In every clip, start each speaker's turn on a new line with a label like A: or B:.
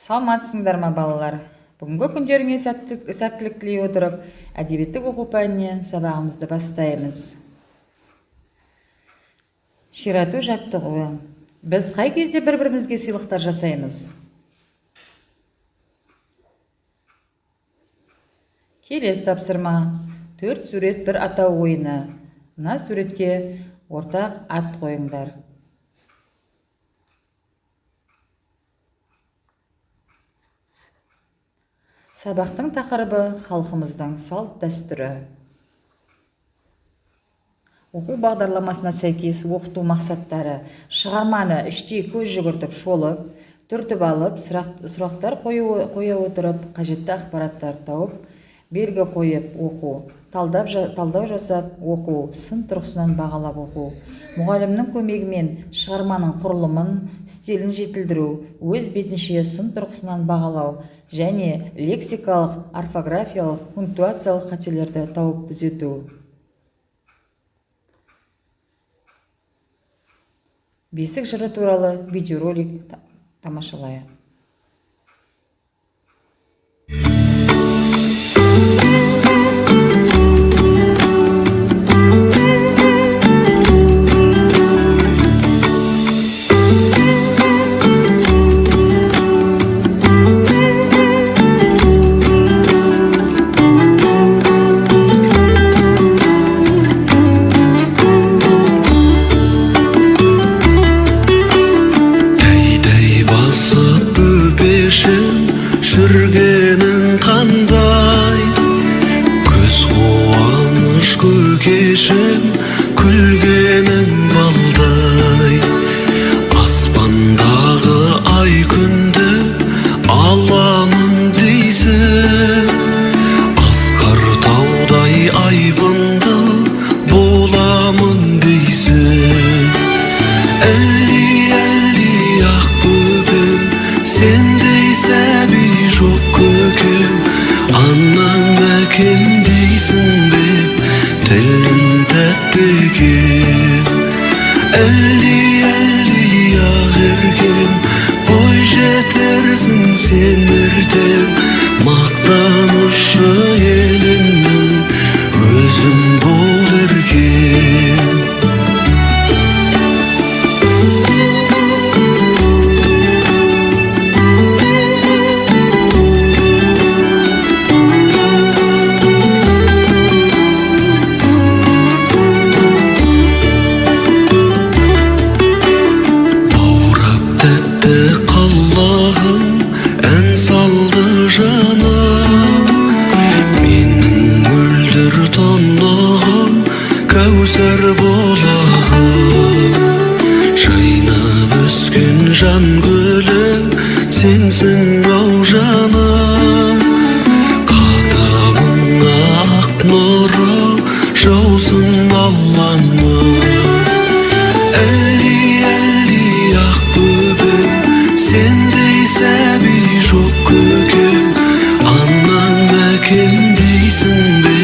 A: Саламатсыңдар ма балалар? Бүгінгі күндеріңе сәттілік тілей отырып, әдебиеттік оқу пәнінен сабағымызды бастаймыз. Ширату жаттығуы. Біз қай кезде бір-бірімізге сыйлықтар жасаймыз? Келесі тапсырма. 4 сурет бір атау ойыны. Мына суретке ортақ ат қойыңдар. Сабақтың тақырыбы халқымыздың салт дәстүрі. Оқу бағдарламасына сәйкес оқыту мақсаттары: шығарманы іштей көз жүгіртіп шолып, түртіп алып, сұрақтар қоя отырып, қажетті ақпараттар тауып, белгі қойып оқу, талдау жасап оқу, сын тұрғысынан бағалап оқу, мұғалімнің көмегімен шығарманың құрылымын, стилін жетілдіру, өз бетінше сын тұрғысынан бағалау және лексикалық, орфографиялық, пунктуациялық қателерді тауып түзету. Бесік жыры туралы видеоролик тамашалайық.
B: Жүргенің қандай, көз қуаныш көкешім, күлгенің балдай. Аспандағы ай күнді аламын дейсің, асқар таудай айбынды боламын дейсің. Әлди ақ бөбем, сендей сәби жоқ көкем, анам әкем дейсің бе, тілің тәтті екен. Әлди ақ еркем, бой жетерсің сен ертең, мақтанышы еліңнің өзің бол еркем. Қаллағым ән салды жаным, менің мөлдір тонығым, кәусар болағым. Жайнап өскен жан гүлі сенсің ау жаным, қадамыңа ақ нұры жаусын алланың. Әлди ақ бөбем, сендей сәби жоқ көкем, анам әкем дейсің бе,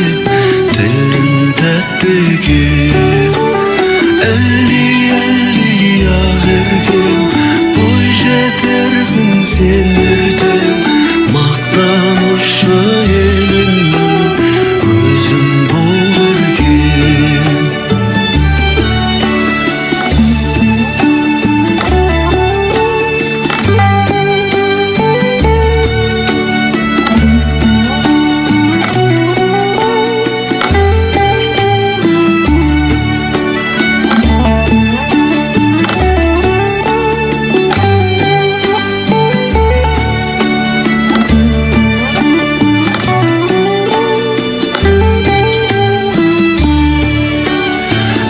B: тілің тәтті екен. Әлди ақ еркем, бой жетерсің сен ертең, мақтанышы еліңнің өзің бол еркем.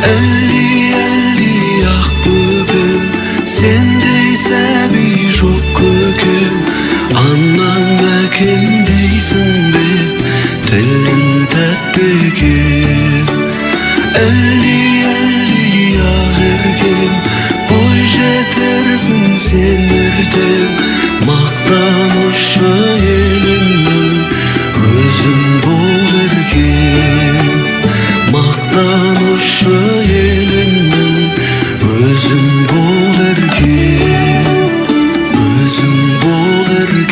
B: Әлди ақ бөбем, сендей сәби жоқ көкем, анам әкем дейсің бе, тілің тәтті екен. Әлди ақ еркем, бой жетерсің сен ертең, мақтанышы еліңнің өзің бол еркем. Мақтанышы еліңнің өзің бол еркем, өзің бол еркем.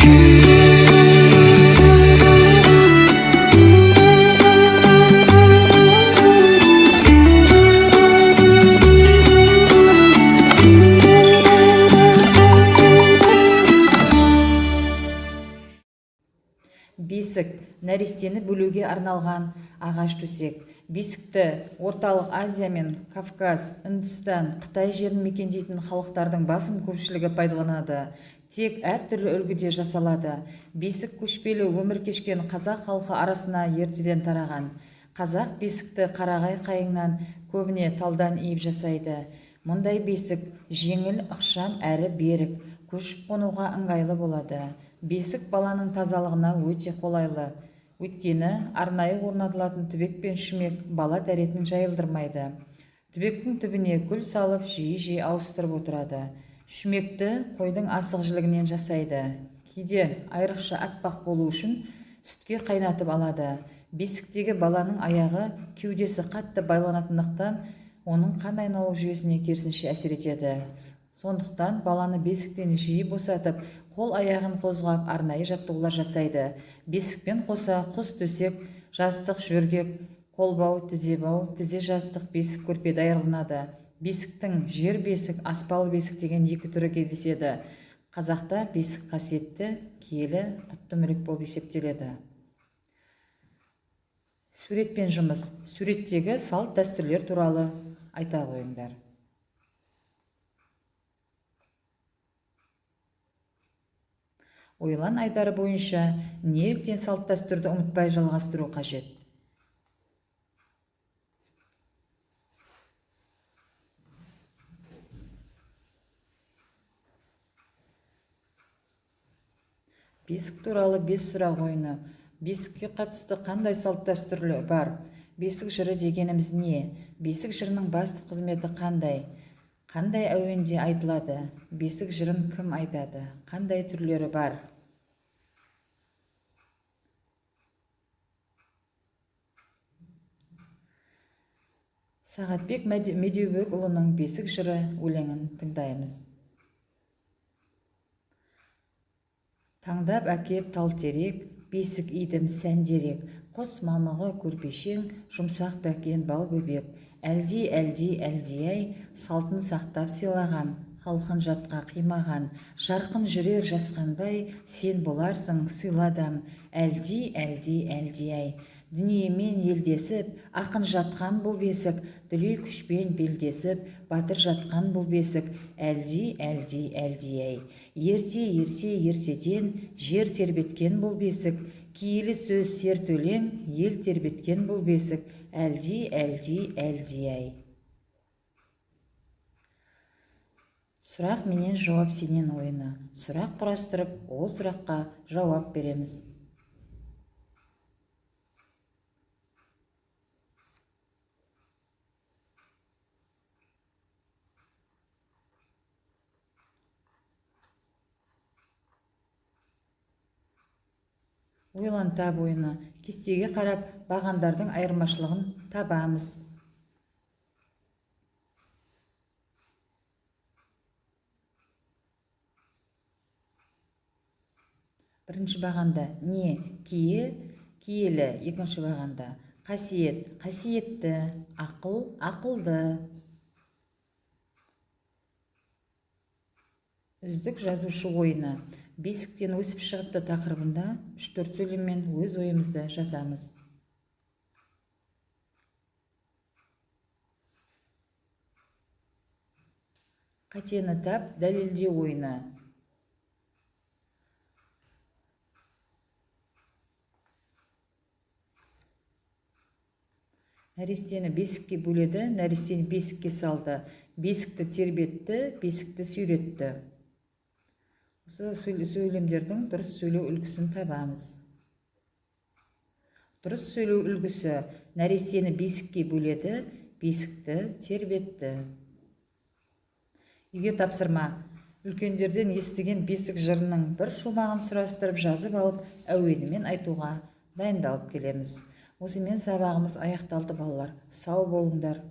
A: бесік нәрестені бөлуге арналған ағаш төсек. Бесікті Орталық Азия мен Кавказ, Үндістан, Қытай жерін мекендейтін халықтардың басым көпшілігі пайдаланады. Тек әртүрлі үлгіде жасалады. Бесік көшпелі өмір кешкен қазақ халқы арасына ертеден тараған. Қазақ бесікті қарағай қайыңнан, көбіне талдан иіп жасайды. Мұндай бесік жеңіл, ықшам әрі берік, көшіп қонуға ыңғайлы болады. Бесік баланың тазалығына өте қолайлы. Өйткені арнайы орнатылатын түбек пен шүмек бала дәретін жайылдырмайды. Түбектің түбіне күл салып жиі-жиі ауыстырып отырады. Шүмекті қойдың асық жілігінен жасайды. Кейде айрықша аппақ болу үшін сүтке қайнатып алады. Бесіктегі баланың аяғы кеудесі қатты байланатындықтан оның қан айналу жүйесіне керісінше әсер етеді. Сондықтан баланы бесіктен жиі босатып, қол аяғын қозғап арнайы жаттығулар жасайды. Бесікпен қоса құс төсек, жастық, жөргек, қолбау, тізебау, тізе жастық, бесік көрпе даярланады. Бесіктің жер бесік, аспалы бесік деген екі түрі кездеседі. Қазақта бесік қасиетті, киелі, құтты мүлік болып есептеледі. Суретпен жұмыс. Суреттегі салт дәстүрлер туралы айта қойыңдар. Ойлан айдары бойынша неліктен салт дәстүрді ұмытпай жалғастыру қажет? Бесік туралы 5 сұрақ ойыны. Бесікке қатысты қандай салт дәстүрлер бар? Бесік жыры дегеніміз не? Бесік жырының басты қызметі қандай? Қандай әуенде айтылады? Бесік жырын кім айтады? Қандай түрлері бар? Сағатбек Медеубекұлының бесік жыры өлеңін тыңдаймыз. Таңдап әкеп тал терек, бесік идім сәндерек, қос мамығы көрпешең, жұмсақ бәкен бал бөбек, әлди-әлди-әлди-ай, салтын сақтап сыйлаған, халқын жатқа қимаған, жарқын жүрер жасқанбай, сен боларсың сыйладам, әлди-әлди-әлди-ай. Дүниемен елдесіп, ақын жатқан бұл бесік, дүлей күшпен белдесіп, батыр жатқан бұл бесік, әлди-әлди-әлди-ай. Ерте-ертеден жер тербеткен бұл бесік, киелі сөз серт өлең, ел тербеткен бұл бесік, әлди-әлди-әлди-ай. Сұрақ менен жауап сенен ойыны. Сұрақ құрастырып, ол сұраққа жауап береміз. Ойлан тап ойыны. Кестеге қарап, бағандардың айырмашылығын табамыз. Бірінші бағанда не? Кие, киелі. Екінші бағанда қасиет, қасиетті. Ақыл, ақылды. Үздік жазушы ойыны. Бесіктен өсіп шығыпты тақырыбында 3-4 сөйлеммен өз ойымызды жазамыз. Қатені тап, дәлелде ойыны. Нәрестені бесікке бөледі, нәрестені бесікке салды. Бесікті тербетті, бесікті сүйретті. Осы сөйлемдердің дұрыс сөйлеу үлгісін табамыз. Дұрыс сөйлеу үлгісі: нәрестені бесікке бөледі, бесікті тербетті. Үйге тапсырма. Үлкендерден естіген бесік жырының бір шумағын сұрастырып жазып алып, әуенімен айтуға дайындалып келеміз. Осымен сабағымыз аяқталды балалар. Сау болыңдар.